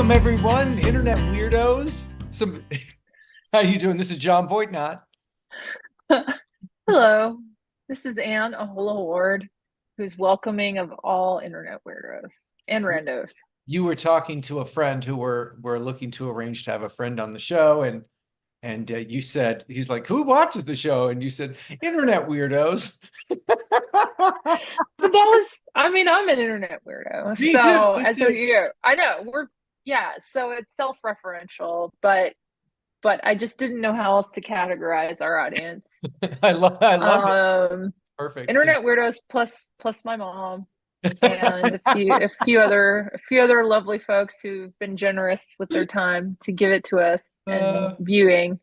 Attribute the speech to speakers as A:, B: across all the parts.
A: Welcome everyone, internet weirdos. How you doing? This is John Boitnott.
B: Hello, this is Anne Ahola Ward, who's welcoming of all internet weirdos and randos.
A: You were talking to a friend who were looking to arrange to have a friend on the show, and you said he's like, who watches the show? And you said internet weirdos.
B: But that was, I mean, I'm an internet weirdo.
A: Me too.
B: So
A: Me
B: as
A: too.
B: you, I know yeah, so it's self-referential, but I just didn't know how else to categorize our audience.
A: I love it.
B: Um,
A: Perfect.
B: Internet weirdos plus my mom and a few other lovely folks who've been generous with their time to give it to us and viewing.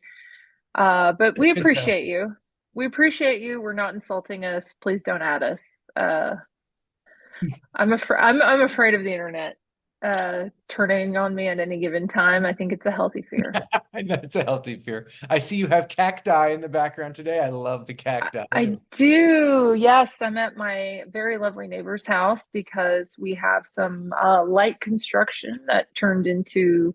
B: But
A: It's
B: we
A: good to
B: appreciate you. We appreciate you. We're not insulting us. Please don't add us. Uh, I'm afraid of the internet turning on me at any given time. I think it's a healthy fear.
A: I know it's a healthy fear. I see you have cacti in the background today. I love the
B: I,
A: cacti.
B: I do. Yes, I'm at my very lovely neighbor's house because we have some light construction that turned into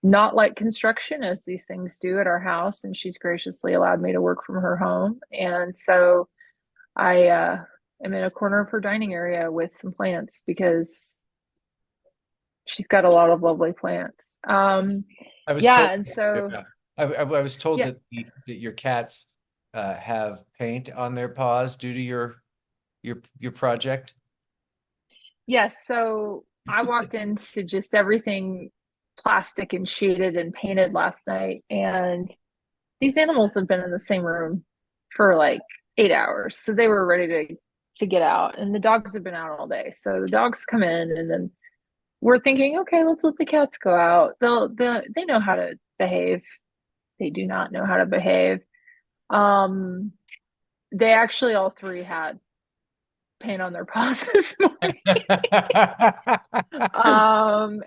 B: not light construction as these things do at our house, and she's graciously allowed me to work from her home. And so I am in a corner of her dining area with some plants because she's got a lot of lovely plants.
A: I was told,
B: Yeah, and so
A: I was told
B: yeah,
A: that that your cats have paint on their paws due to your project.
B: yes. So I walked into just everything plastic and sheeted and painted last night, and these animals have been in the same room for like 8 hours, so they were ready to get out, and the dogs have been out all day. So the dogs come in, and then we're thinking, okay, let's let the cats go out. They know how to behave. They do not know how to behave. Um, they actually all three had paint on their paws this morning.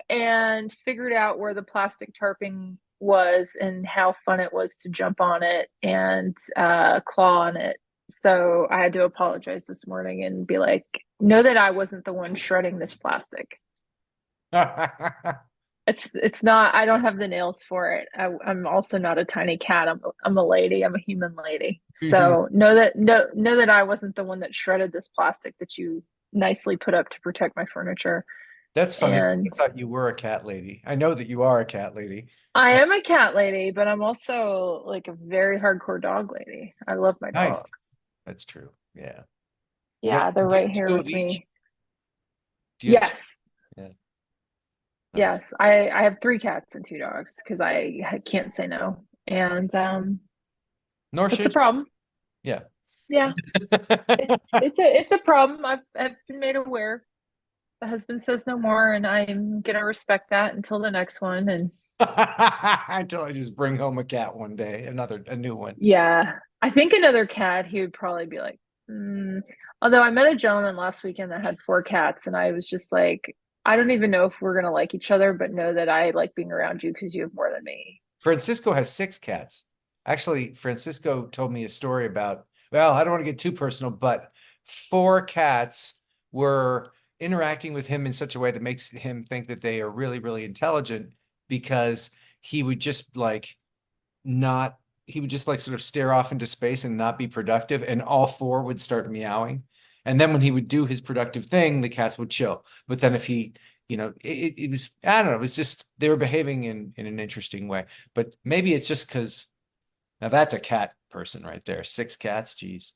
B: And figured out where the plastic tarping was and how fun it was to jump on it and claw on it. So I had to apologize this morning and be like, know that I wasn't the one shredding this plastic. It's not. I don't have the nails for it. I'm also not a tiny cat. I'm a lady. I'm a human lady. So know that I wasn't the one that shredded this plastic that you nicely put up to protect my furniture.
A: That's funny because
B: And
A: I thought you were a cat lady. I know that you are a cat lady.
B: I am a cat lady, but I'm also like a very hardcore dog lady. I love my
A: Nice.
B: dogs.
A: That's true. Yeah.
B: Yeah, they're
A: You
B: right
A: have
B: here
A: two of
B: with
A: each?
B: me.
A: Do you have two?
B: Yes,
A: Yeah. Nice.
B: yes. I have three cats and two dogs because I can't say no, and
A: Nor
B: it's a
A: should you.
B: problem.
A: Yeah.
B: Yeah, it's a problem. I've been made aware. The husband says no more, and I'm gonna respect that until the next one. And
A: Until I just bring home a cat one day, a new one.
B: yeah, I think another cat, he would probably be like, mm. Although I met a gentleman last weekend that had four cats, and I was just like, I don't even know if we're gonna like each other, but know that I like being around you because you have more than me.
A: Francisco has six cats. Actually, Francisco told me a story about, well, I don't want to get too personal, but four cats were interacting with him in such a way that makes him think that they are really, really intelligent because he would just like not, he would just like sort of stare off into space and not be productive, and all four would start meowing. And then when he would do his productive thing, the cats would chill. But then if he, it was, I don't know, it was just they were behaving in an interesting way. But maybe it's just because now that's a cat person right there. Six cats, geez.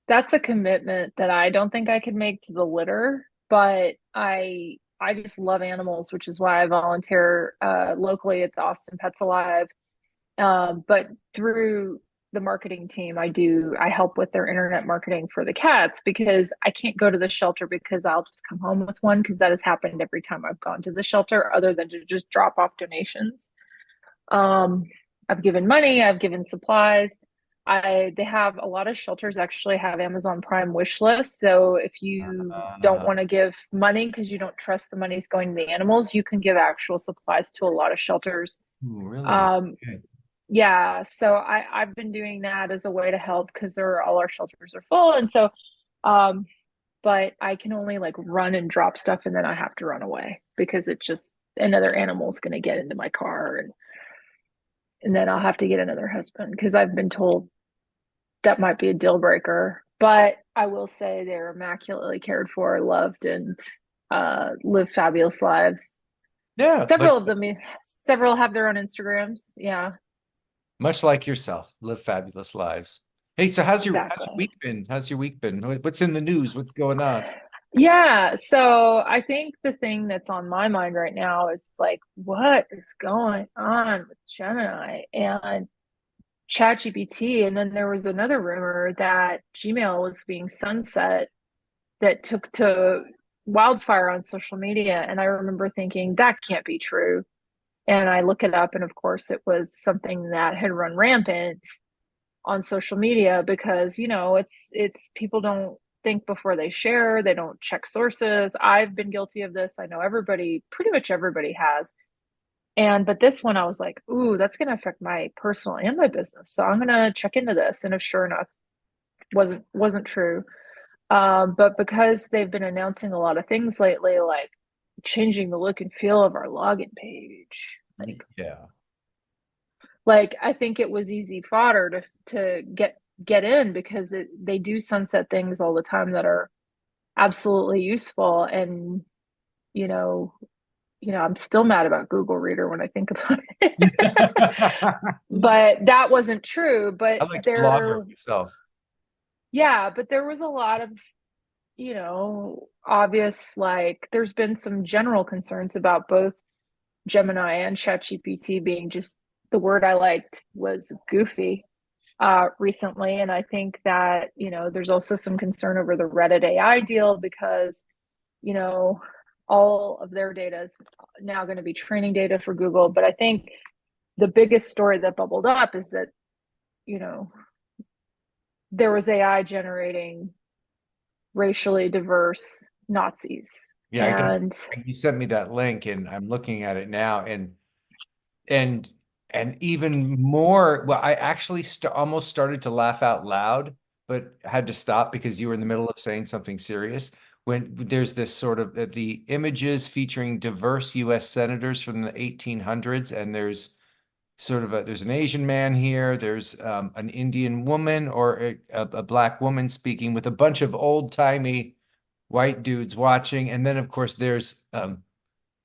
B: That's a commitment that I don't think I could make to the litter, but I just love animals, which is why I volunteer locally at the Austin Pets Alive. But through the marketing team, I help with their internet marketing for the cats because I can't go to the shelter because I'll just come home with one because that has happened every time I've gone to the shelter, other than to just drop off donations. Um, I've given money, I've given supplies. They have a lot of shelters actually have Amazon Prime wish lists. So if you don't
A: Uh,
B: want to give money because you don't trust the money's going to the animals, you can give actual supplies to a lot of shelters.
A: ooh, really?
B: Um,
A: Okay.
B: yeah, so I've been doing that as a way to help because they're all our shelters are full, and so but I can only like run and drop stuff and then I have to run away because another animal's going to get into my car, and then I'll have to get another husband because I've been told that might be a deal breaker. But I will say they're immaculately cared for, loved, and live fabulous lives.
A: Yeah, but
B: Several of them, several have their own Instagrams. Yeah,
A: much like yourself, live fabulous lives. Hey, so how's your
B: exactly.
A: week been? How's your week been? What's in the news? What's going on?
B: Yeah, so I think the thing that's on my mind right now is like, what is going on with Gemini and ChatGPT? And then there was another rumor that Gmail was being sunset that took to wildfire on social media. And I remember thinking that can't be true. And I look it up, and of course, it was something that had run rampant on social media because it's people don't think before they share, they don't check sources. I've been guilty of this. I know everybody, pretty much everybody has. And but this one I was like, ooh, that's going to affect my personal and my business, so I'm going to check into this. And if sure enough wasn't true. But because they've been announcing a lot of things lately, like changing the look and feel of our login page,
A: Yeah.
B: like I think it was easy fodder to get in because they do sunset things all the time that are absolutely useful. And you know I'm still mad about Google Reader when I think about it. But that wasn't true.
A: I
B: But
A: like to blogger myself.
B: yeah, but there was a lot of obvious, like there's been some general concerns about both Gemini and ChatGPT being just, the word I liked was goofy recently. And I think that, there's also some concern over the Reddit AI deal because, you know, all of their data is now going to be training data for Google. But I think the biggest story that bubbled up is that, you know, there was AI generating racially diverse Nazis.
A: Yeah,
B: And
A: you sent me that link and I'm looking at it now and and even more, well, I actually almost started to laugh out loud, but had to stop because you were in the middle of saying something serious. When there's this sort of the images featuring diverse US senators from the 1800s, and there's an Asian man here, there's an Indian woman or a black woman speaking with a bunch of old-timey white dudes watching, and then of course there's an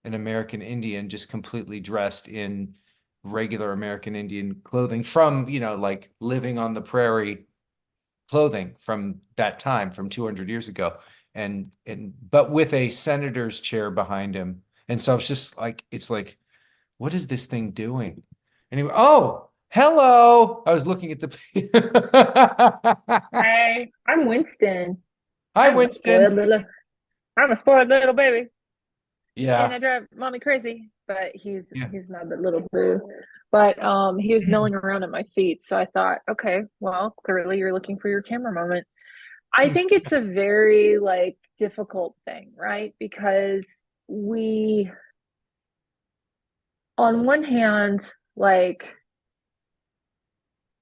A: American Indian just completely dressed in regular American Indian clothing from, like living on the prairie clothing from that time, from 200 years ago. But with a senator's chair behind him. And so it's like, what is this thing doing? Anyway, oh, hello. I was looking at the.
B: hey, I'm Winston.
A: Hi,
B: I'm a spoiled
A: Winston.
B: little I'm a spoiled little baby. And
A: Yeah.
B: I drive mommy crazy, but he's
A: Yeah.
B: he's my little boo. But he was milling around at my feet, so I thought, okay, well, clearly you're looking for your camera moment. I think it's a very like difficult thing, right? Because we, on one hand, like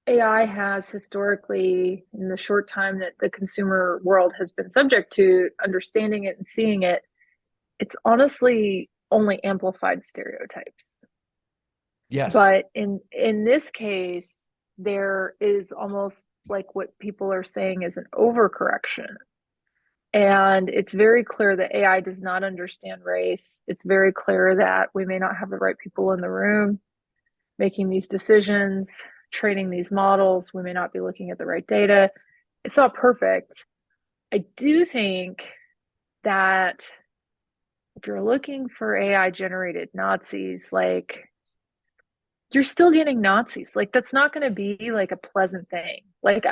B: AI has historically, in the short time that the consumer world has been subject to understanding it and seeing it, it's honestly only amplified stereotypes.
A: Yes.
B: But in this case, there is almost like what people are saying is an overcorrection. And it's very clear that AI does not understand race. It's very clear that we may not have the right people in the room making these decisions, training these models. We may not be looking at the right data. It's not perfect. I do think that if you're looking for AI generated Nazis, like you're still getting Nazis. Like that's not going to be like a pleasant thing. Like,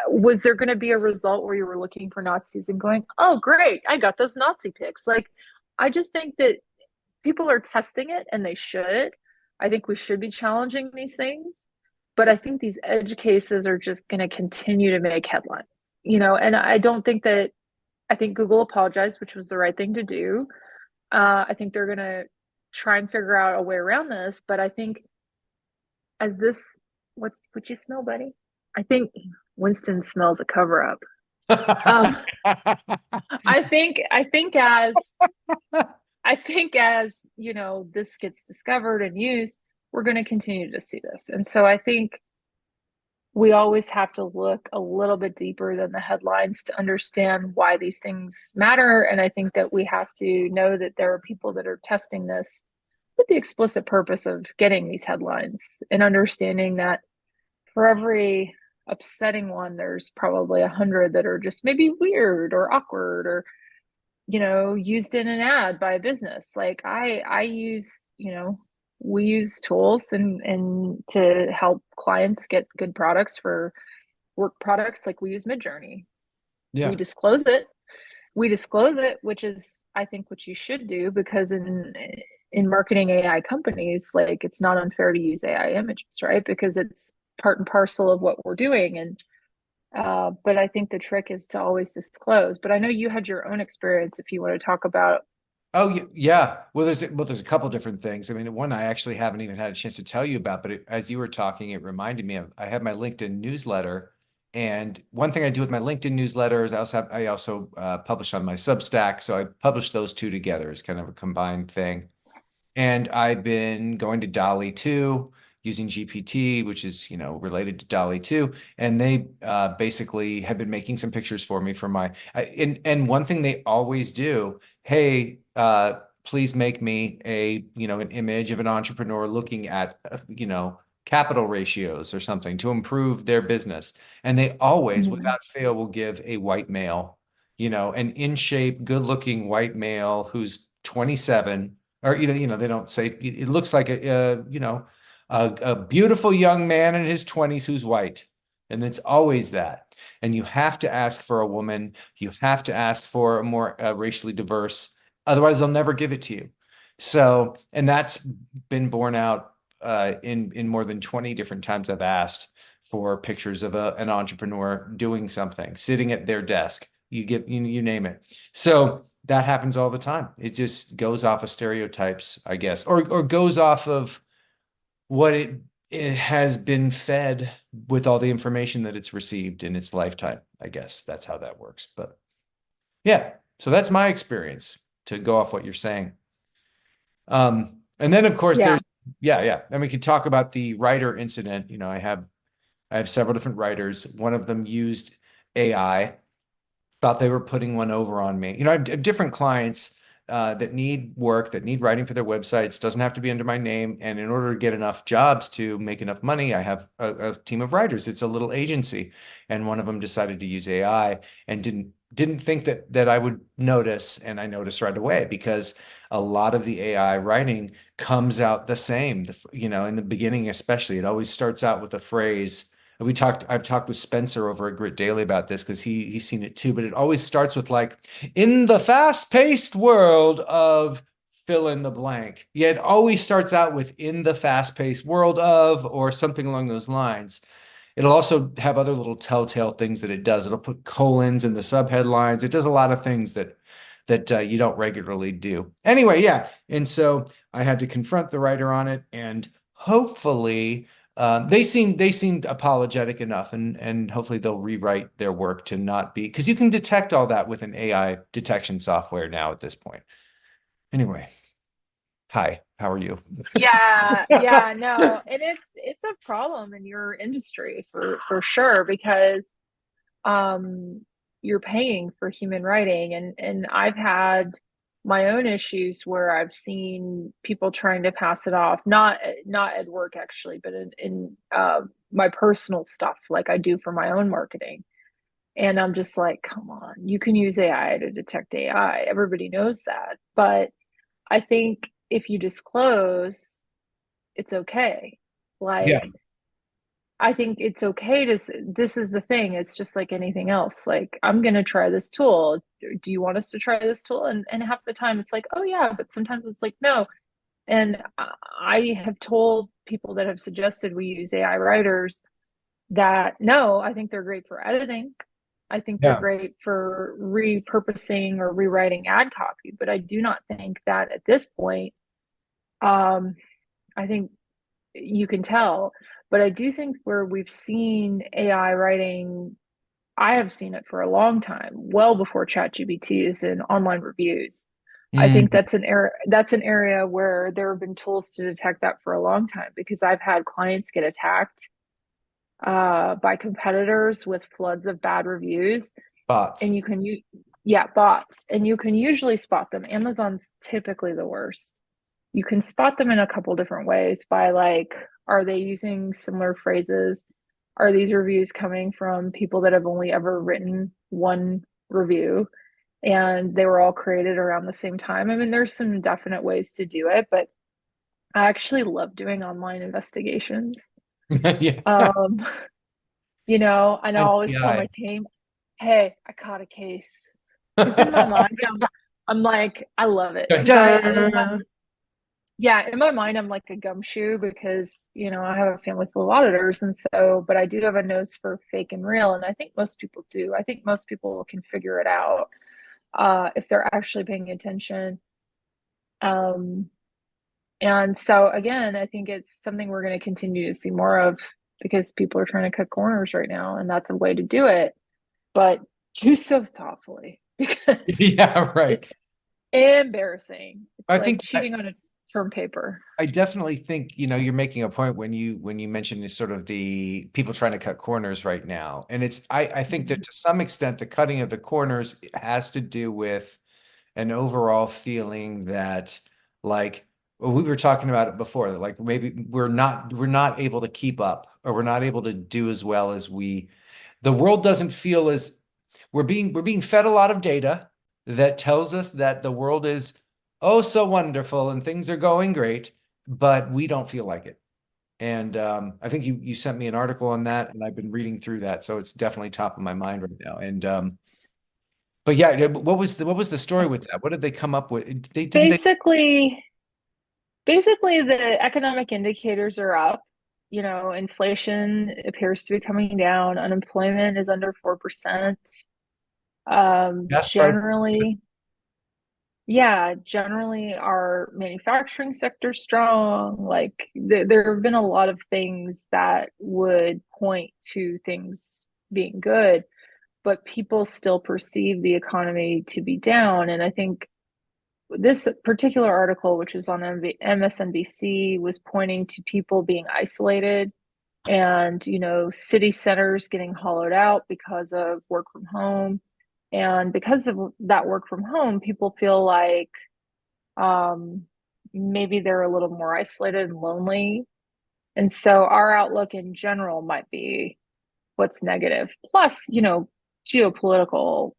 B: was there going to be a result where you were looking for Nazis and going, "Oh, great, I got those Nazi pics"? Like, I just think that people are testing it, and they should. I think we should be challenging these things, but I think these edge cases are just going to continue to make headlines. And I don't think that. I think Google apologized, which was the right thing to do. I think they're going to try and figure out a way around this, but I think as this, what you smell, buddy? I think Winston smells a cover up. Um, I think as this gets discovered and used, we're going to continue to see this. And so I think we always have to look a little bit deeper than the headlines to understand why these things matter. And I think that we have to know that there are people that are testing this with the explicit purpose of getting these headlines, and understanding that for every upsetting one, there's probably 100 that are just maybe weird or awkward, or used in an ad by a business. Like I use, we use tools and to help clients get good products for work products. Like we use Midjourney. We
A: Yeah.
B: disclose it. We disclose it, which is, I think, what you should do, because in marketing AI companies, like, it's not unfair to use AI images, right? Because it's part and parcel of what we're doing. And but I think the trick is to always disclose. But I know you had your own experience, if you want to talk about.
A: Oh yeah. Well, there's a couple different things. I mean, one I actually haven't even had a chance to tell you about, but as you were talking, it reminded me of I have my LinkedIn newsletter, and one thing I do with my LinkedIn newsletter is I also publish on my Substack, so I publish those two together as kind of a combined thing. And I've been going to Dolly 2 using GPT, which is, related to Dolly 2. And they basically have been making some pictures for me for and one thing they always do, hey, please make me an image of an entrepreneur looking at, capital ratios or something to improve their business. And they always,
B: Mhm.
A: without fail, will give a white male, an in shape, good looking white male who's 27, or they don't say it looks like a beautiful young man in his 20s who's white, and it's always that. And you have to ask for a woman, you have to ask for a more racially diverse, otherwise they'll never give it to you. So, and that's been borne out in more than 20 different times I've asked for pictures of an entrepreneur doing something, sitting at their desk. You name it. So that happens all the time. It just goes off of stereotypes, I guess, or goes off of what it has been fed with all the information that it's received in its lifetime. I guess that's how that works. But yeah, so that's my experience, to go off what you're saying. And then of course
B: Yeah.
A: there's yeah. And we can talk about the writer incident. I have several different writers. One of them used AI, thought they were putting one over on me. I have different clients that need work, that need writing for their websites. Doesn't have to be under my name. And in order to get enough jobs to make enough money, I have a team of writers. It's a little agency, and one of them decided to use AI and didn't think that I would notice, and I noticed right away, because a lot of the AI writing comes out the same. In the beginning, especially, it always starts out with a phrase. I've talked with Spencer over at Grit Daily about this, because he's seen it too, but it always starts with, like, in the fast-paced world of fill in the blank. Yeah, it always starts out with in the fast-paced world of, or something along those lines. It'll also have other little telltale things that it does. It'll put colons in the subheadlines. It does a lot of things that you don't regularly do. Anyway, yeah. And so I had to confront the writer on it, and hopefully they seemed apologetic enough, and hopefully they'll rewrite their work to not be, because you can detect all that with an AI detection software now at this point. Anyway, hi, how are you?
B: Yeah, yeah, no, and it's a problem in your industry for sure, because um you're paying for human writing, and I've had my own issues where I've seen people trying to pass it off, not at work actually, but in my personal stuff, like I do for my own marketing. And I'm just like, come on, you can use AI to detect AI. Everybody knows that. But I think if you disclose, it's okay.
A: Yeah,
B: Like, I think it's okay to, this is the thing. It's just like anything else. Like, I'm going to try this tool. Do you want us to try this tool? And half the time it's like, oh, yeah. But sometimes it's like, no. And I have told people that have suggested we use AI writers that no, I think they're great for editing. I think they're
A: yeah,
B: great for repurposing or rewriting ad copy. But I do not think that at this point, um, I think you can tell. But I do think where we've seen AI writing, I have seen it for a long time, well before ChatGPT, is in online reviews. I think
A: Mm.
B: that's an area where there have been tools to detect that for a long time because I've had clients get attacked by competitors with floods of bad reviews,
A: Bots.
B: and yeah, bots, and you can usually spot them. Amazon's typically the worst. You can spot them in a couple different ways by like, are they using similar phrases? Are these reviews coming from people that have only ever written one review and they were all created around the same time? I mean, there's some definite ways to do it, but I actually love doing online investigations.
A: Yeah.
B: Um, and I always tell
A: FBI.
B: my team, hey, I caught a case. Because in my mind, I'm like, I love it.
A: Dun,
B: Because in my,
A: dun.
B: yeah, in my mind, I'm like a gumshoe because, I have a family full of auditors. And so, but I do have a nose for fake and real. And I think most people do. I think most people can figure it out if they're actually paying attention. Um, and so, again, I think it's something we're going to continue to see more of because people are trying to cut corners right now. And that's a way to do it, but do so thoughtfully because
A: Yeah, right.
B: it's embarrassing. It's
A: I
B: like
A: think
B: cheating on a term paper.
A: I definitely think, you're making a point when you mention this sort of the people trying to cut corners right now. And I think that
B: Mhm.
A: to some extent the cutting of the corners has to do with an overall feeling that, like, well, we were talking about it before, that like maybe we're not able to keep up, or we're not able to do as well as the world doesn't feel as we're being fed a lot of data that tells us that the world is oh so wonderful and things are going great, but we don't feel like it. And I think you sent me an article on that, and I've been reading through that, so it's definitely top of my mind right now. And but yeah, what was the story with that? What did they come up with? They didn't they?
B: Basically, basically the economic indicators are up. Inflation appears to be coming down. Unemployment is under 4%.
A: Gas price.
B: Generally our manufacturing sector strong. Like there have been a lot of things that would point to things being good, but people still perceive the economy to be down. And I think this particular article, which was on MSNBC, was pointing to people being isolated and, city centers getting hollowed out because of work from home. And because of that work from home, people feel like um, maybe they're a little more isolated and lonely. And so our outlook in general might be what's negative. Plus, geopolitical,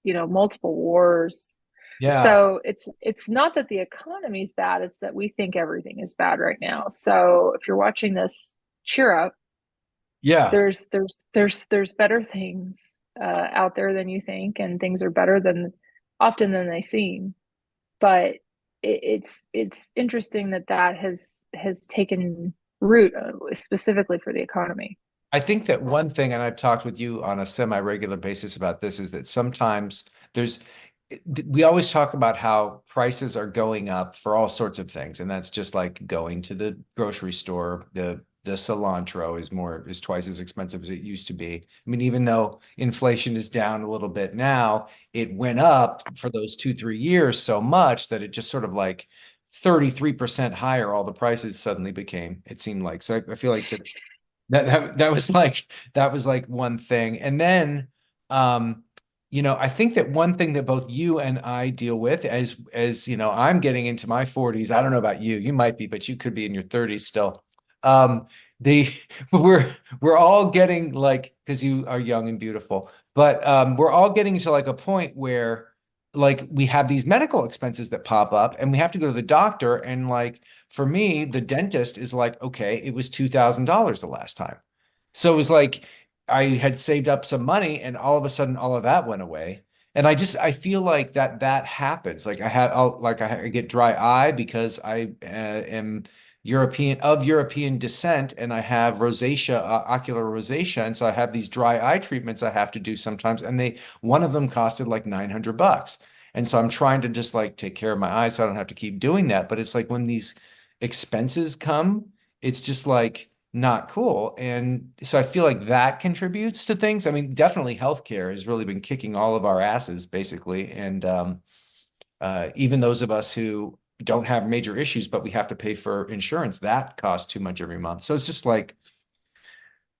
B: multiple wars.
A: Yeah,
B: So it's not that the economy's bad, it's that we think everything is bad right now. So if you're watching this, cheer up.
A: yeah.
B: There's better things out there than you think, and things are better than often than they seem. But it's interesting that has taken root specifically for the economy.
A: I think that one thing, and I've talked with you on a semi-regular basis about this, is that sometimes we always talk about how prices are going up for all sorts of things, and that's just like going to the grocery store. The cilantro is twice as expensive as it used to be. I mean, even though inflation is down a little bit now, it went up for those 2, 3 years so much that it just sort of like 33% higher, all the prices suddenly became, it seemed like. So I feel like that was like one thing. And then I think that one thing that both you and I deal with, as I'm getting into my 40s. I don't know about you. You might be, but you could be in your 30s still. The we're all getting, like, because you are young and beautiful, but we're all getting to like a point where, like, we have these medical expenses that pop up and we have to go to the doctor. And like, for me, the dentist is like, okay, it was $2,000 the last time. So it was like I had saved up some money, and all of a sudden all of that went away. And I feel like that happens. Like I get dry eye because I am European descent, and I have rosacea, ocular rosacea. And so I have these dry eye treatments I have to do sometimes. And one of them costed like $900. And so I'm trying to just like take care of my eyes so I don't have to keep doing that. But it's like when these expenses come, it's just like not cool. And so I feel like that contributes to things. I mean, definitely healthcare has really been kicking all of our asses, basically. And Even those of us who don't have major issues, but we have to pay for insurance, that costs too much every month. So it's just like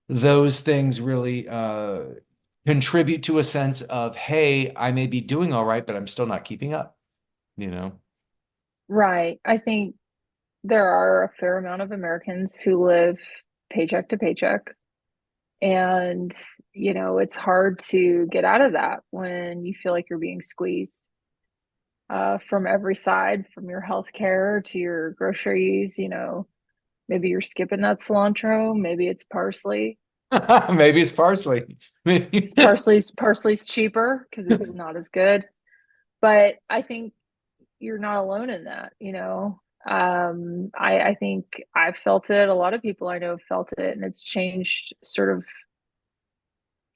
A: those things really contribute to a sense of, hey, I may be doing all right, but I'm still not keeping up, you know?
B: Right. I think there are a fair amount of Americans who live paycheck to paycheck. And, it's hard to get out of that when you feel like you're being squeezed from every side, from your health care to your groceries. Maybe you're skipping that cilantro, maybe it's parsley.
A: Maybe it's parsley.
B: Parsley's cheaper because it's not as good. But I think you're not alone in that. I think I've felt it. A lot of people I know have felt it, and it's changed sort of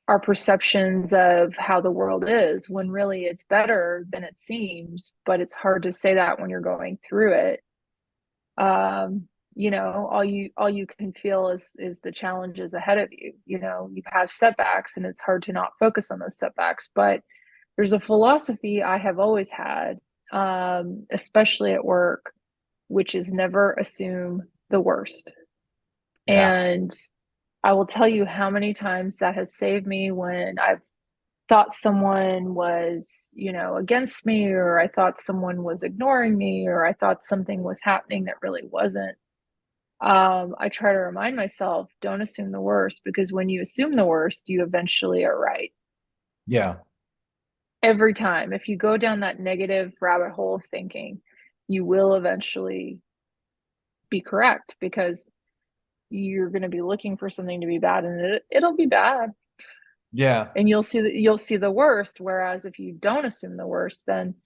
B: our perceptions of how the world is when really it's better than it seems, but it's hard to say that when you're going through it. All you can feel is the challenges ahead of you. You have setbacks and it's hard to not focus on those setbacks. But there's a philosophy I have always had, especially at work, which is never assume the worst.
A: Yeah.
B: And I will tell you how many times that has saved me when I've thought someone was, against me, or I thought someone was ignoring me, or I thought something was happening that really wasn't. I try to remind myself, don't assume the worst, because when you assume the worst, you eventually are right.
A: Yeah.
B: Every time. If you go down that negative rabbit hole of thinking, you will eventually be correct because you're going to be looking for something to be bad, and it'll be bad,
A: Yeah.
B: and you'll see the worst. Whereas if you don't assume the worst, then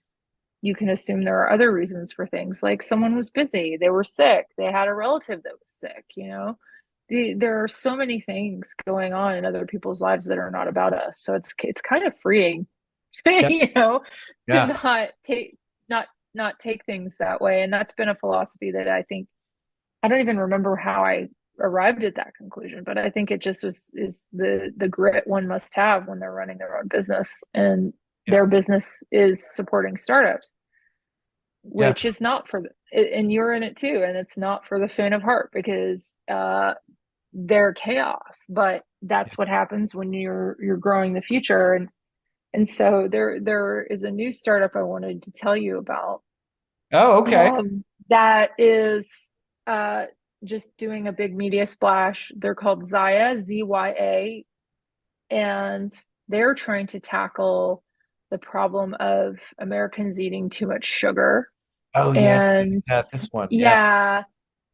B: you can assume there are other reasons for things, like someone was busy, they were sick, they had a relative that was sick. There are so many things going on in other people's lives that are not about us, so it's kind of freeing
A: Yeah.
B: you know to
A: Yeah.
B: not take things that way. And that's been a philosophy that I think, I don't even remember how I arrived at that conclusion, but I think it just is the grit one must have when they're running their own business, and
A: Yeah.
B: their business is supporting startups,
A: Yeah.
B: which is not for and you're in it too, and it's not for the faint of heart, because they're chaos. But that's what happens when you're growing the future. And so there is a new startup I wanted to tell you about,
A: Oh, okay.
B: that is uh, just doing a big media splash. They're called Zaya, ZYA, and they're trying to tackle the problem of Americans eating too much sugar.
A: Oh, yeah.
B: And
A: Yeah. This one. Yeah.
B: yeah,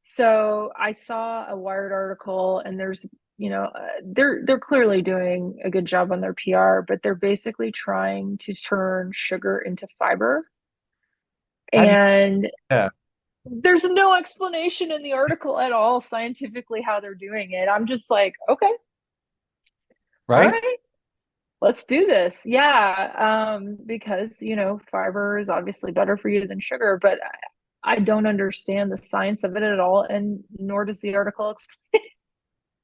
B: so I saw a Wired article, and there's, they're clearly doing a good job on their PR, but they're basically trying to turn sugar into fiber.
A: How do you,
B: And
A: yeah.
B: there's no explanation in the article at all scientifically how they're doing it. I'm just like, okay, all
A: Right?
B: right, let's do this. Yeah, because, fiber is obviously better for you than sugar, but I don't understand the science of it at all, and nor does the article explain.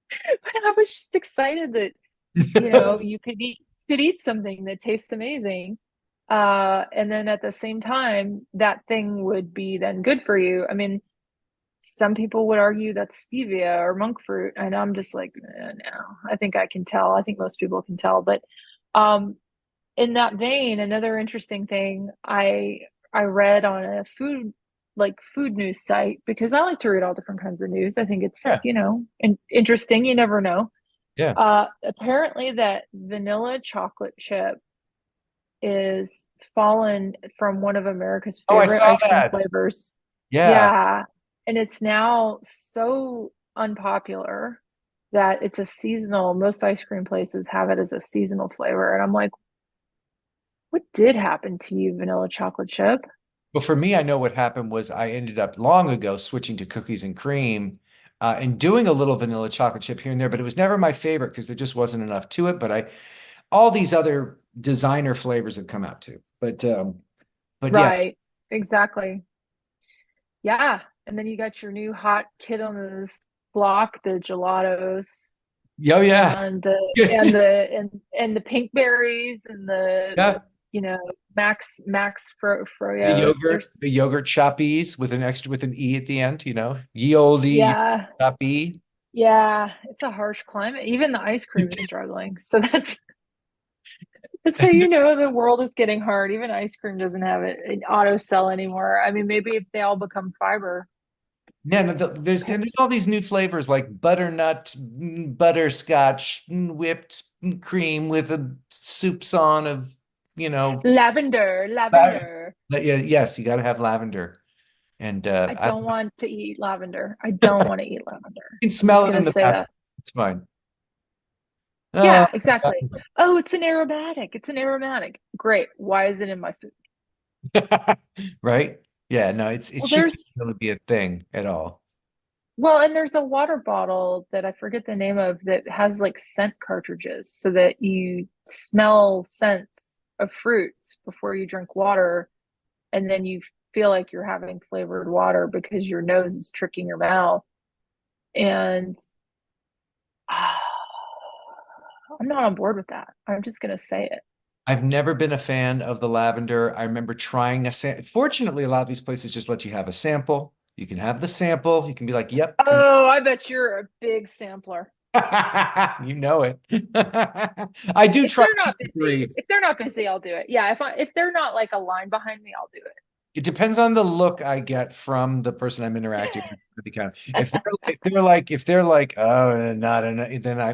B: But I was just excited that, you could eat something that tastes amazing, and then at the same time that thing would be then good for you. I mean, some people would argue that's stevia or monk fruit, and I'm just like, no, I think I can tell. I think most people can tell. But um in that vein, another interesting thing I read on a food news site, because I like to read all different kinds of news. I think it's,
A: Yeah.
B: interesting. You never know.
A: Yeah.
B: Apparently that vanilla chocolate chip is fallen from one of America's
A: Oh, I
B: favorite
A: saw
B: ice cream
A: that.
B: flavors.
A: Yeah.
B: Yeah. And it's now so unpopular that it's a seasonal, most ice cream places have it as a seasonal flavor. And I'm like, what did happen to you, vanilla chocolate chip?
A: Well, for me, I know what happened was I ended up long ago switching to cookies and cream and doing a little vanilla chocolate chip here and there, but it was never my favorite because there just wasn't enough to it. All these other designer flavors have come out too. But yeah.
B: Right. Exactly. Yeah. And then you got your new hot kid on this block, the gelatos,
A: Oh, yeah.
B: and the pink berries, and the
A: Yeah.
B: you know There's
A: The yogurt choppies with an E at the end, ye olde
B: yeah,
A: choppy.
B: yeah, it's a harsh climate. Even the ice cream is struggling. So that's how you know the world is getting hard. Even ice cream doesn't have an auto sell anymore. I mean, maybe if they all become fiber.
A: Yeah, no, there's all these new flavors like butternut, butterscotch, whipped cream with a soup on of, you know,
B: Lavender,
A: la-
B: lavender.
A: yeah, yes, you got to have lavender. And
B: I
A: I
B: don't want to eat lavender. I don't want to eat lavender.
A: can
B: I'm just
A: smell it
B: gonna
A: in the
B: say
A: bathroom.
B: that.
A: It's fine. Uh,
B: Yeah, exactly. Oh, it's an aromatic. It's an aromatic. Great. Why is it in my food?
A: right? Yeah, no, it
B: Well,
A: shouldn't
B: there's
A: really be a thing at all.
B: and there's a water bottle that I forget the name of that has like scent cartridges so that you smell scents of fruits before you drink water, and then you feel like you're having flavored water because your nose is tricking your mouth. And I'm not on board with that. I'm just gonna say it.
A: I've never been a fan of the lavender. I remember trying Fortunately, a lot of these places just let you have a sample. You can have the sample. You can be like, "Yep, come
B: Oh, I bet you're a big sampler.
A: You know it." I do
B: If
A: try
B: they're
A: two
B: not
A: or
B: busy,
A: three.
B: if they're not busy, I'll do it. Yeah, if they're not like a line behind me, I'll do
A: It depends on the look I get from the person I'm interacting with at the counter.
B: it.
A: If they're like, oh, not enough,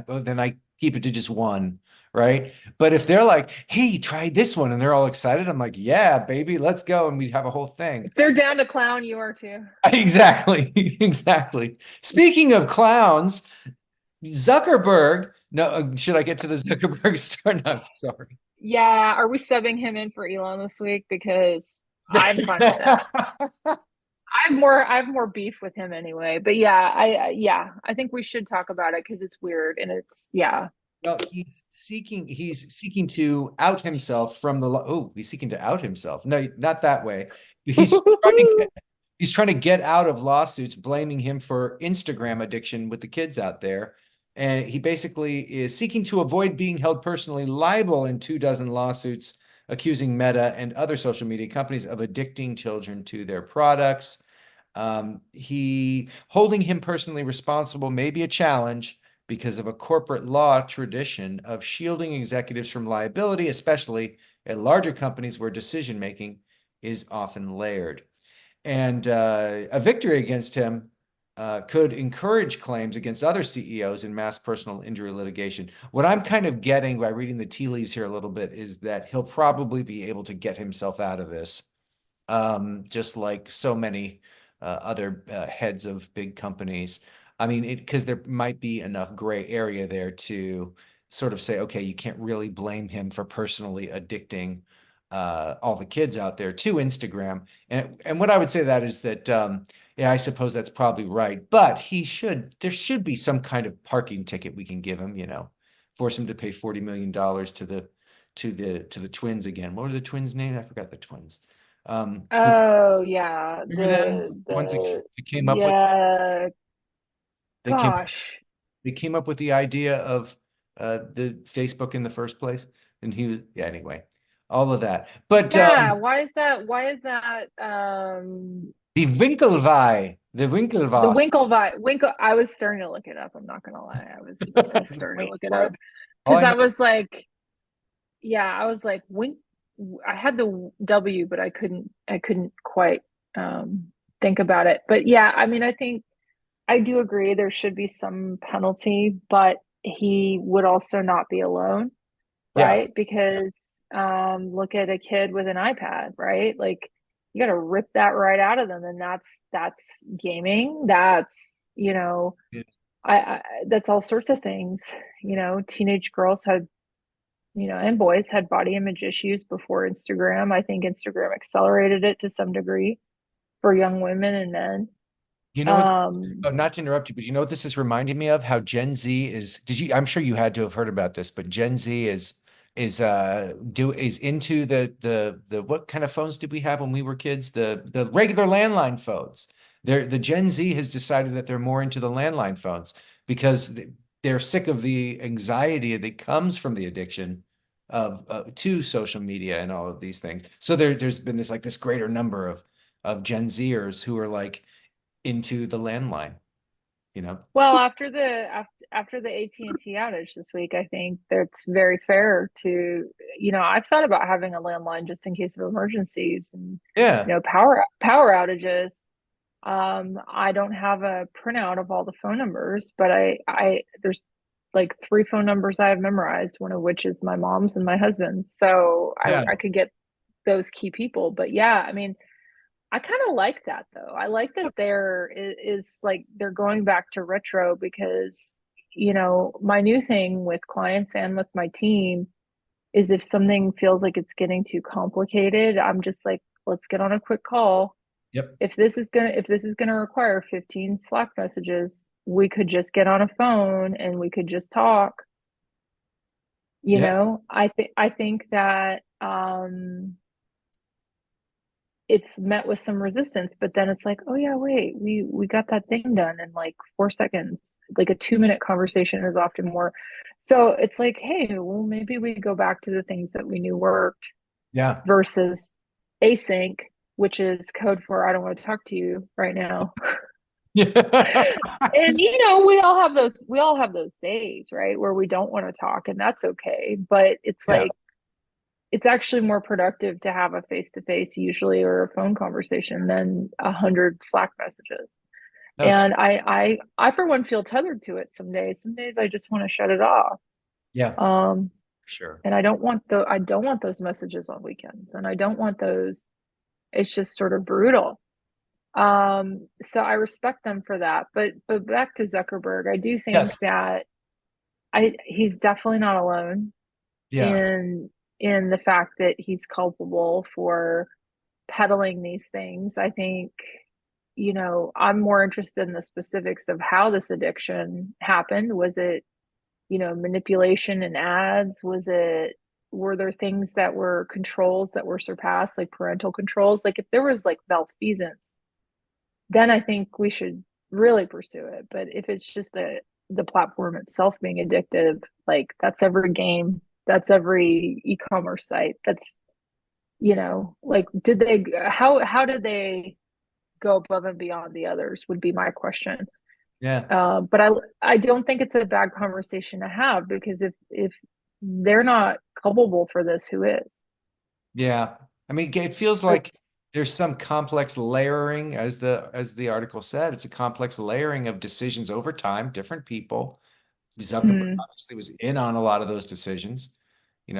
A: then I keep it to just one, right? But if they're like, hey, try this one, and they're all excited, I'm like, yeah, baby, let's go, and we have a whole thing.
B: If they're down to clown, you are too.
A: Exactly, exactly. Speaking of clowns, Zuckerberg. No, should I get to the Zuckerberg story? No, sorry.
B: Yeah, are we subbing him in for Elon this week? Because I'm fine with that. I have more beef with him anyway. But yeah, yeah, I think we should talk about it because it's weird and it's yeah.
A: Well, he's seeking to out himself from the law. Oh, he's seeking to out himself. No, not that way. He's trying to get out of lawsuits blaming him for Instagram addiction with the kids out there. And he basically is seeking to avoid being held personally liable in 24 lawsuits accusing Meta and other social media companies of addicting children to their products. He holding him personally responsible may be a challenge because of a corporate law tradition of shielding executives from liability, especially at larger companies where decision making is often layered. And a victory against him could encourage claims against other CEOs in mass personal injury litigation. What I'm kind of getting by reading the tea leaves here a little bit is that he'll probably be able to get himself out of this, just like so many other heads of big companies. I mean, because there might be enough gray area there to sort of say, okay, you can't really blame him for personally addicting all the kids out there to Instagram. And what I would say that is that, yeah, I suppose that's probably right, but there should be some kind of parking ticket we can give him, force him to pay $40 million to the twins again. What were the twins' name? I forgot the twins. Who
B: Oh yeah,
A: remember them? The ones
B: the
A: that came up with
B: yeah,
A: they came
B: gosh.
A: they came up with the idea of the Facebook in the first place. And he was, yeah, anyway, all of that. But
B: Yeah, why is that
A: the
B: the
A: Winkelwas.
B: Winkle I was starting to look it up. I'm not gonna lie. I was starting to
A: Wait
B: look it
A: for
B: up
A: it. All
B: because
A: I
B: I
A: know.
B: was like, yeah, I was like wink I had the W, but I couldn't quite think about it. But yeah, I mean, I think I do agree there should be some penalty, but he would also not be alone,
A: Yeah.
B: right? Because look at a kid with an iPad, right? Like you got to rip that right out of them, and that's gaming. That's
A: Yeah.
B: I that's all sorts of things. Teenage girls had and boys had body image issues before Instagram. I think Instagram accelerated it to some degree for young women and men.
A: You know what?
B: Um,
A: Oh, not to interrupt you, but you know what this is reminding me of? How Gen Z is. I'm sure you had to have heard about this, but Gen Z is into the what kind of phones did we have when we were kids? The regular landline phones. The Gen Z has decided that they're more into the landline phones because they're sick of the anxiety that comes from the addiction of to social media and all of these things. So there's been this greater number of Gen Zers who are like into the landline, you know?
B: Well, after the AT&T outage this week, I think that's very fair to, I've thought about having a landline just in case of emergencies and,
A: Yeah.
B: power outages. I don't have a printout of all the phone numbers, but I there's like three phone numbers I have memorized, one of which is my mom's and my husband's. So
A: Yeah.
B: I could get those key people. But yeah, I mean, I kind of like that though. I like that there is like they're going back to retro because, my new thing with clients and with my team is if something feels like it's getting too complicated, I'm just like, let's get on a quick call.
A: Yep.
B: If this is gonna require 15 Slack messages, we could just get on a phone and we could just talk.
A: Yeah.
B: I think that it's met with some resistance, but then it's like, oh yeah, wait, we got that thing done in like 4 seconds. Like a 2 minute conversation is often more. So it's like, hey, well, maybe we go back to the things that we knew worked
A: Yeah.
B: versus async, which is code for I don't want to talk to you right now.
A: Yeah.
B: And we all have those days, right, where we don't want to talk, and that's okay. But it's
A: Yeah.
B: like it's actually more productive to have a face to face usually or a phone conversation than 100 Slack messages.
A: No,
B: And I for one feel tethered to it some days. Some days I just want to shut it off.
A: yeah,
B: Um,
A: sure.
B: and I don't want those messages on weekends, and I don't want those. It's just sort of brutal. So I respect them for that. But back to Zuckerberg, I do think
A: Yes.
B: that he's definitely not alone
A: Yeah.
B: in in the fact that he's culpable for peddling these things. I think, I'm more interested in the specifics of how this addiction happened. Was it, manipulation and ads? Were there things that were controls that were surpassed, like parental controls? Like if there was like malfeasance, then I think we should really pursue it. But if it's just the platform itself being addictive, like that's every game, that's every e-commerce site. That's like did they how did they go above and beyond the others would be my question.
A: Yeah.
B: But I don't think it's a bad conversation to have because if they're not culpable for this, who is?
A: Yeah. I mean, it feels
B: Like,
A: like there's some complex layering, as the article said. It's a complex layering of decisions over time, different people. Zuckerberg
B: mm,
A: obviously was in on a lot of those decisions,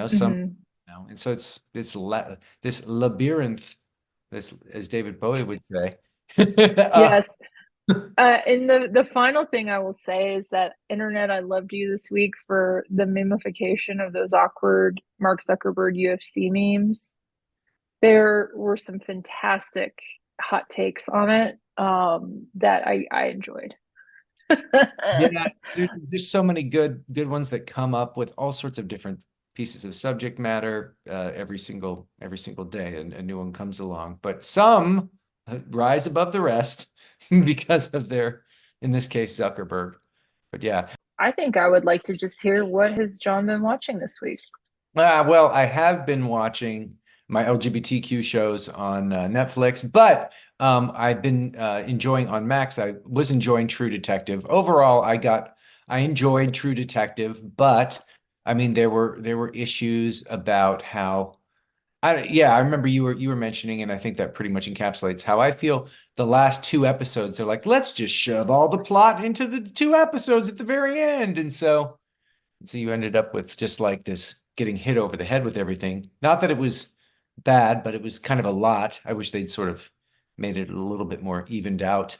A: some,
B: mm-hmm.
A: and so it's this labyrinth, this as David Bowie would say.
B: Yes. And the final thing I will say is that internet, I loved you this week for the mimification of those awkward Mark Zuckerberg UFC memes. There were some fantastic hot takes on it that I enjoyed.
A: Yeah, there's just so many good ones that come up with all sorts of different pieces of subject matter every single day, and a new one comes along. But some rise above the rest because of in this case, Zuckerberg. But yeah,
B: I think I would like to just hear what has John been watching this week.
A: well, I have been watching my LGBTQ shows on Netflix, but I've been enjoying on Max. I was enjoying True Detective. Overall, I enjoyed True Detective, but I mean there were issues about how yeah, I remember you were mentioning, and I think that pretty much encapsulates how I feel. The last two episodes, they're like, let's just shove all the plot into the two episodes at the very end, and so you ended up with just like this getting hit over the head with everything. Not that it was bad, but it was kind of a lot. I wish they'd sort of made it a little bit more evened out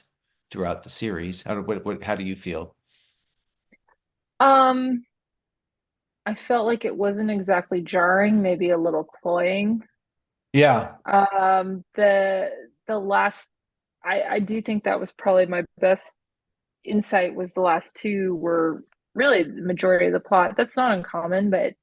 A: throughout the series. How do you feel?
B: Um, I felt like it wasn't exactly jarring, maybe a little cloying.
A: Yeah.
B: The last I do think that was probably my best insight was the last two were really the majority of the plot. That's not uncommon, but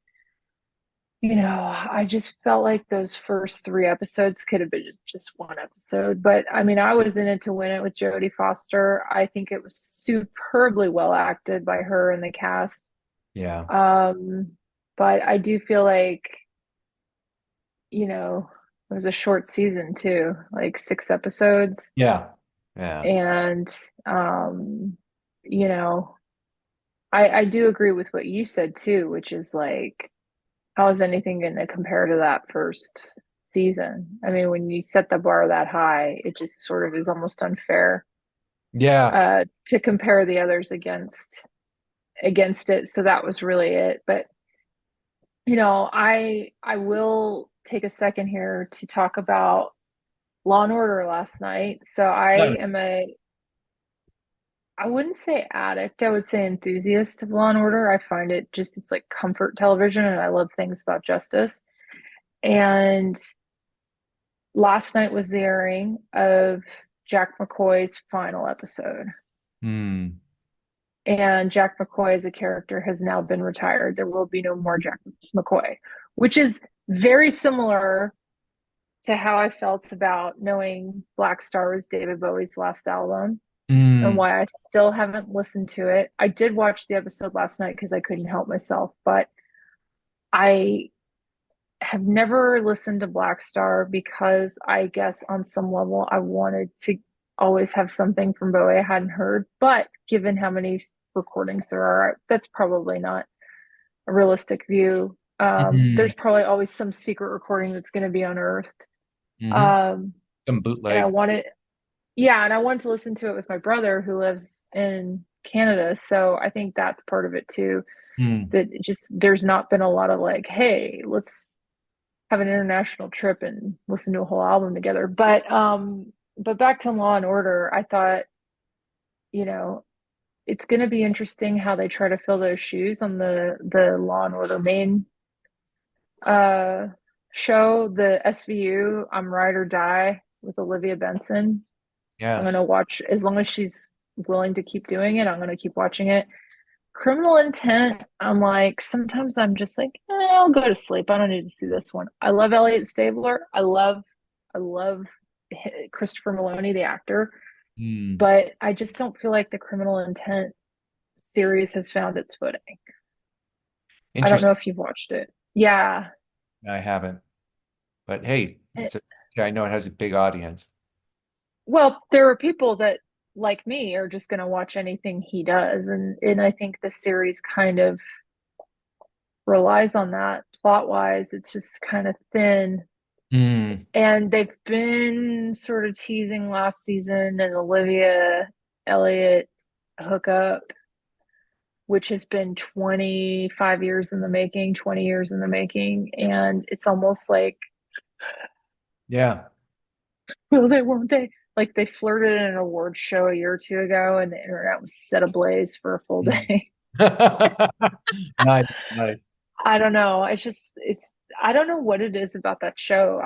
B: I just felt like those first three episodes could have been just one episode. But I mean, I was in it to win it with Jodie Foster. I think it was superbly well acted by her and the cast.
A: Yeah.
B: Um, But I do feel like, it was a short season too, like 6 episodes.
A: Yeah. Yeah.
B: And, um, you know, I do agree with what you said too, which is like, how is anything going to compare to that first season? I mean, when you set the bar that high, it just sort of is almost unfair
A: Yeah.
B: to compare the others against it. So that was really it. But I will take a second here to talk about Law and Order last night. So I wouldn't say addict, I would say enthusiast of Law and Order. I find it's like comfort television, and I love things about justice. And last night was the airing of Jack McCoy's final episode.
A: Hmm.
B: And Jack McCoy as a character has now been retired. There will be no more Jack McCoy, which is very similar to how I felt about knowing Black Star was David Bowie's last album and
A: Hmm.
B: why I still haven't listened to it. I did watch the episode last night because I couldn't help myself, but I have never listened to Black Star because I guess on some level I wanted to always have something from Bowie I hadn't heard. But given how many recordings there are, that's probably not a realistic view.
A: Hmm.
B: There's probably always some secret recording that's going to be unearthed.
A: Hmm.
B: Um,
A: Some
B: and I
A: bootleg.
B: wanted, yeah, and I wanted to listen to it with my brother who lives in Canada. So I think that's part of it too.
A: Hmm.
B: That just there's not been a lot of like, hey, let's have an international trip and listen to a whole album together. But back to Law and Order, I thought, you know, it's going to be interesting how they try to fill those shoes on the Law and Order main uh show, the SVU, I'm Ride or Die with Olivia Benson. I'm
A: Yeah.
B: going to watch as long as she's willing to keep doing it. I'm going to keep watching it. Criminal Intent, I'm like, sometimes I'm just like, I'll go to sleep. I don't need to see this one. I love Elliot Stabler. I love Christopher Maloney, the actor,
A: Hmm.
B: but I just don't feel like the Criminal Intent series has found its footing. I don't know
A: Interesting.
B: if you've watched it. Yeah.
A: I haven't. But hey,
B: Eh,
A: I know it has a big audience.
B: Well, there are people that, like me, are just going to watch anything he does, and I think the series kind of relies on that plot wise. It's just kind of thin.
A: Hmm.
B: And they've been sort of teasing last season an Olivia Elliott hookup, which has been 25 years in the making, 20 years in the making. And it's almost like,
A: Yeah.
B: will they, won't they? Like they flirted in an award show a year or two ago, and the internet was set ablaze for a full
A: Hmm.
B: day.
A: Nice, nice.
B: I don't know. I don't know what it is about that show.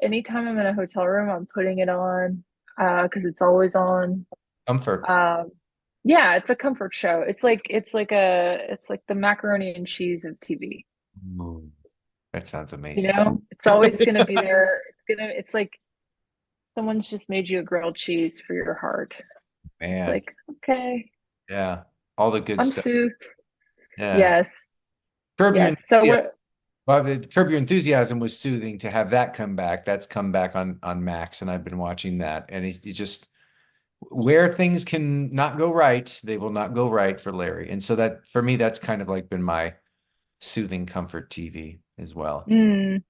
B: Anytime I'm in a hotel room, I'm putting it on because it's always on.
A: Comfort.
B: Um, yeah, it's a comfort show. It's like the macaroni and cheese of TV.
A: Mm, that sounds amazing.
B: It's always gonna be there. It's like someone's just made you a grilled cheese for your heart. It's
A: Man,
B: like, okay,
A: yeah. All the good
B: I'm
A: stuff.
B: soothed.
A: Yeah.
B: Yes,
A: Curb Your
B: yes. So
A: Enthusiasm.
B: what?
A: Well, Curb Your Enthusiasm was soothing to have that come back. That's come back on Max, and I've been watching that. And he's just where things can not go right, they will not go right for Larry. And so that for me, that's kind of like been my soothing comfort TV as well.
B: Mm,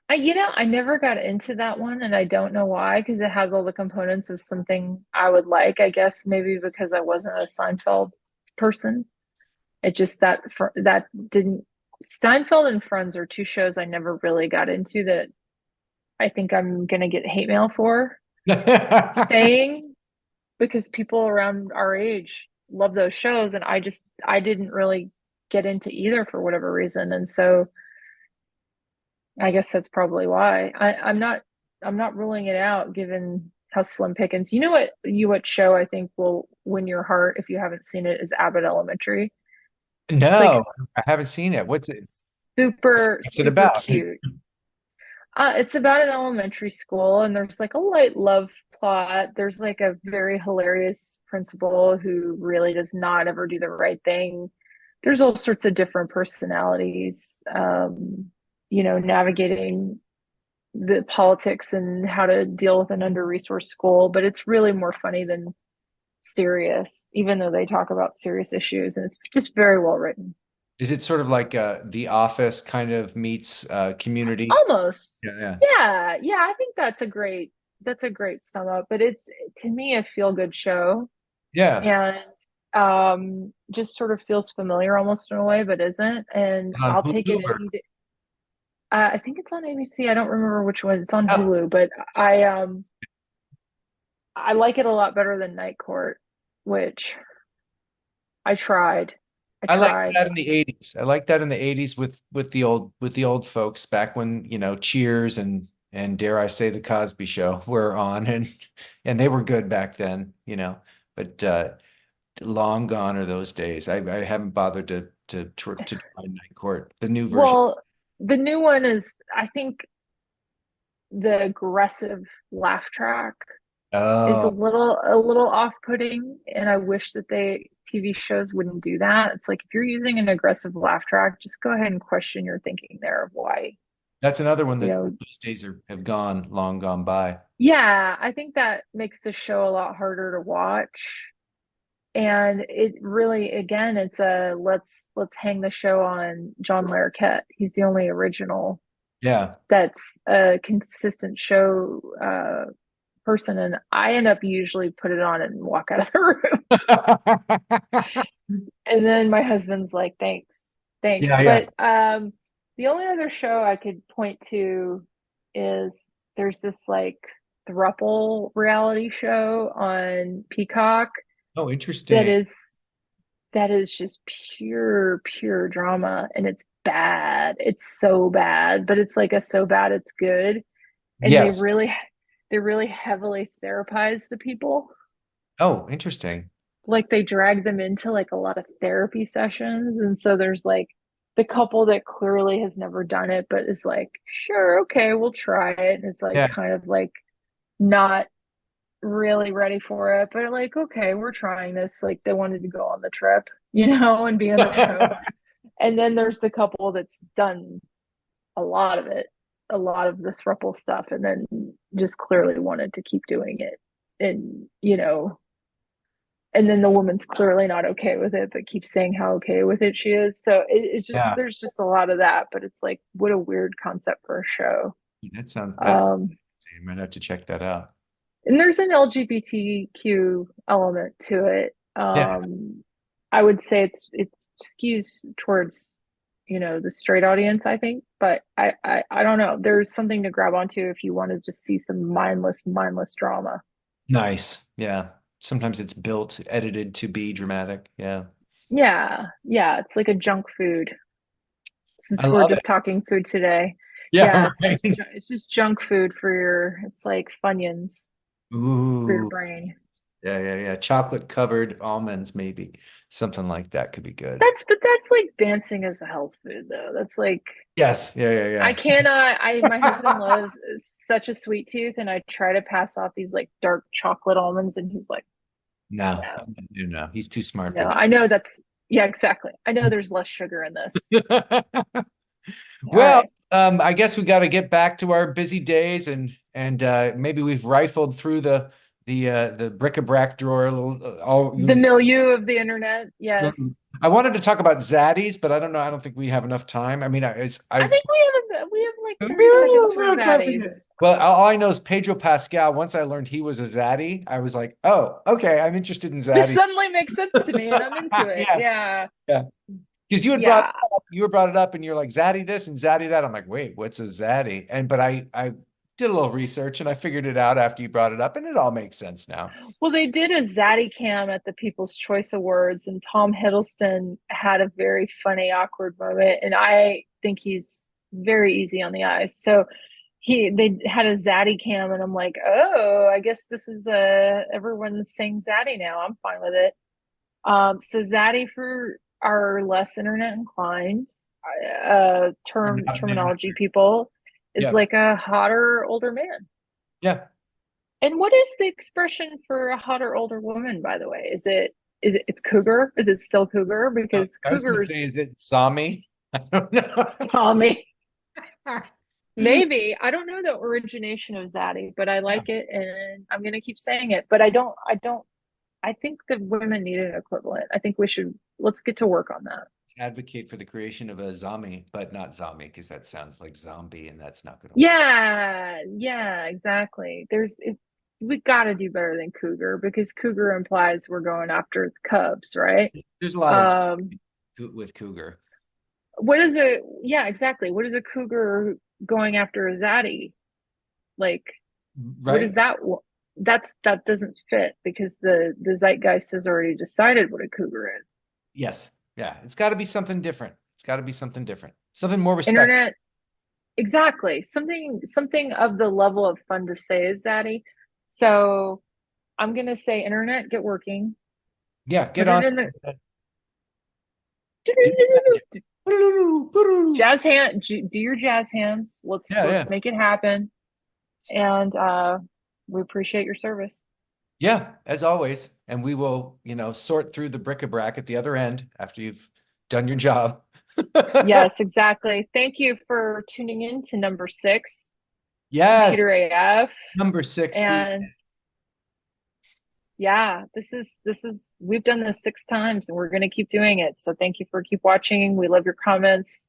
B: I never got into that one, and I don't know why, because it has all the components of something I would like. I guess maybe because I wasn't a Seinfeld person. It just that didn't. Seinfeld and Friends are two shows I never really got into that I think I'm gonna get hate mail for saying because people around our age love those shows, and I didn't really get into either for whatever reason, and so I guess that's probably why. I'm not ruling it out given how slim pickings. What show I think will win your heart if you haven't seen it is Abbott Elementary. It's
A: No,
B: like
A: I haven't seen it.
B: super,
A: What's it
B: super
A: about?
B: cute. It's about an elementary school, and there's like a light love plot. There's like a very hilarious principal who really does not ever do the right thing. there's all sorts of different personalities, navigating the politics and how to deal with an under-resourced school, but it's really more funny than serious, even though they talk about serious issues, and it's just very well written.
A: Is it sort of like The Office kind of meets Community?
B: Almost.
A: Yeah, yeah.
B: Yeah, yeah, I think that's a great sum up, but it's to me a feel-good show
A: Yeah.
B: and just sort of feels familiar almost in a way, but isn't. And
A: On
B: I'll take
A: Hulu
B: it
A: or
B: any day. I think it's on ABC. I don't remember which one. It's on
A: oh,
B: Hulu, but I like it a lot better than Night Court, which I tried. I
A: I like
B: tried.
A: that in the 80s. I like that in the 80s with the old folks back when, Cheers and dare I say the Cosby Show were on and they were good back then, But long gone are those days. I haven't bothered to try Night Court, the new version.
B: Well, the new one is, I think, the aggressive laugh track is a
A: Oh,
B: little off-putting, and I wish that they TV shows wouldn't do that. It's like if you're using an aggressive laugh track, just go ahead and question your thinking there of why,
A: that's another one
B: you
A: that
B: know,
A: those days have gone long gone by.
B: yeah, I think that makes the show a lot harder to watch. And it really, again, it's a let's hang the show on John Larroquette. He's the only original
A: Yeah.
B: that's a consistent show person, and I end up usually put it on and walk out of the room. And then my husband's like, "Thanks, thanks."
A: Yeah, yeah.
B: But the only other show I could point to is there's this like thruple reality show on Peacock
A: Oh,
B: that
A: interesting.
B: is that is just pure drama, and it's bad. It's so bad, but it's like a so bad it's good. And
A: Yes.
B: they really heavily therapize the people.
A: Oh, interesting.
B: Like they drag them into like a lot of therapy sessions, and so there's like the couple that clearly has never done it but is like, sure, okay, we'll try it, and is like
A: Yeah.
B: kind of like not really ready for it, but like, okay, we're trying this. Like they wanted to go on the trip, and be in the show. And then there's the couple that's done a lot of it, a lot of this throuple stuff, and then just clearly wanted to keep doing it. And, and then the woman's clearly not okay with it, but keeps saying how okay with it she is. So it's just,
A: Yeah.
B: there's just a lot of that, but it's like, what a weird concept for a show.
A: That's
B: Um,
A: you might have to check that out.
B: and there's an LGBTQ element to it.
A: Yeah.
B: I would say it skews towards, the straight audience, I think, but I don't know. There's something to grab onto if you want to just see some mindless drama.
A: Nice. Yeah. Sometimes it's built, edited to be dramatic. Yeah.
B: Yeah, yeah, it's like a junk food.
A: I
B: Since we're
A: love it.
B: just talking food today, yeah,
A: Yeah,
B: it's
A: right.
B: just junk food for your. It's like Funyuns for your
A: Ooh.
B: brain.
A: Yeah, yeah, yeah. Chocolate covered almonds, maybe. Something like that could be good.
B: That's like dancing as a health food though. That's like
A: Yes. Yeah,
B: I
A: yeah,
B: cannot. My husband
A: yeah.
B: loves such a sweet tooth, and I try to pass off these like dark chocolate almonds, and he's like,
A: No,
B: no,
A: no. He's too smart for
B: no. I know that's yeah, exactly. I know there's less sugar in this.
A: that.
B: All
A: Well,
B: right.
A: I guess we got to get back to our busy days and maybe we've rifled through the bric-a-brac drawer a little all
B: The milieu of the internet. Yes.
A: I wanted to talk about zaddies, but I don't know. I don't think we have enough time. I mean,
B: I
A: I
B: think we have like 30 seconds for zaddies.
A: well, all I know is Pedro Pascal. Once I learned he was a zaddy, I was like, oh, okay, I'm interested in
B: This
A: zaddies.
B: suddenly makes sense to me and I'm into it.
A: Yes.
B: Yeah.
A: Yeah. Because
B: Yeah.
A: you had brought it up and you're like zaddy this and zaddy that. I'm like, wait, what's a zaddy? But I did a little research and I figured it out after you brought it up, and it all makes sense now.
B: Well, they did a Zaddy Cam at the People's Choice Awards, and Tom Hiddleston had a very funny, awkward moment, and I think he's very easy on the eyes. So they had a Zaddy Cam, and I'm like, oh, I guess this is everyone's saying Zaddy now. I'm fine with it. So Zaddy for our less internet inclined terminology people is
A: Yeah.
B: like a hotter older man.
A: Yeah.
B: And what is the expression for a hotter older woman, by the way? Is it? it's cougar? Is it still cougar?
A: Oh,
B: Because
A: I was going to say,
B: cougars
A: is it Zami? I don't know.
B: call me. Maybe. I don't know the origination of Zaddy, but I
A: Yeah.
B: like it and I'm gonna keep saying it. But I think the women need an equivalent. I think let's get to work on that.
A: Advocate for the creation of a Zami, but not zombie, because that sounds like zombie, and that's not going to work.
B: Yeah, yeah, exactly. We got to do better than cougar because cougar implies we're going after the cubs, right?
A: There's a lot of
B: Um,
A: with cougar,
B: yeah, exactly. What is a cougar going after a zaddy? Like, what is
A: right?
B: that? That doesn't fit because the zeitgeist has already decided what a cougar is.
A: Yes. Yeah. It's got to be something different. It's got to be something different. Something more respectful.
B: Internet, exactly. Something of the level of fun to say is zaddy. So I'm gonna say internet, get working.
A: Yeah. Get
B: Put it
A: on.
B: in the
A: Do magic.
B: jazz hand. Do your jazz hands.
A: Yeah.
B: Let's
A: Yeah.
B: make it happen. And we appreciate your service.
A: Yeah. As always. And we will, sort through the bric-a-brac at the other end after you've done your job.
B: Yes, exactly. Thank you for tuning in to number 6, Computer
A: Yes.
B: AF.
A: Number 6. See,
B: And yeah, this is we've done this 6 times and we're gonna keep doing it. So thank you for keep watching. We love your comments.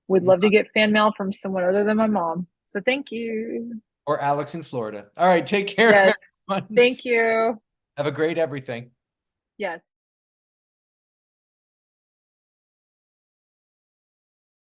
B: We'd love to get fan mail from someone other than my mom. So thank you.
A: or Alex in Florida. All right. Take care,
B: Yes.
A: everyone.
B: Thank you.
A: Have a great everything.
B: Yes.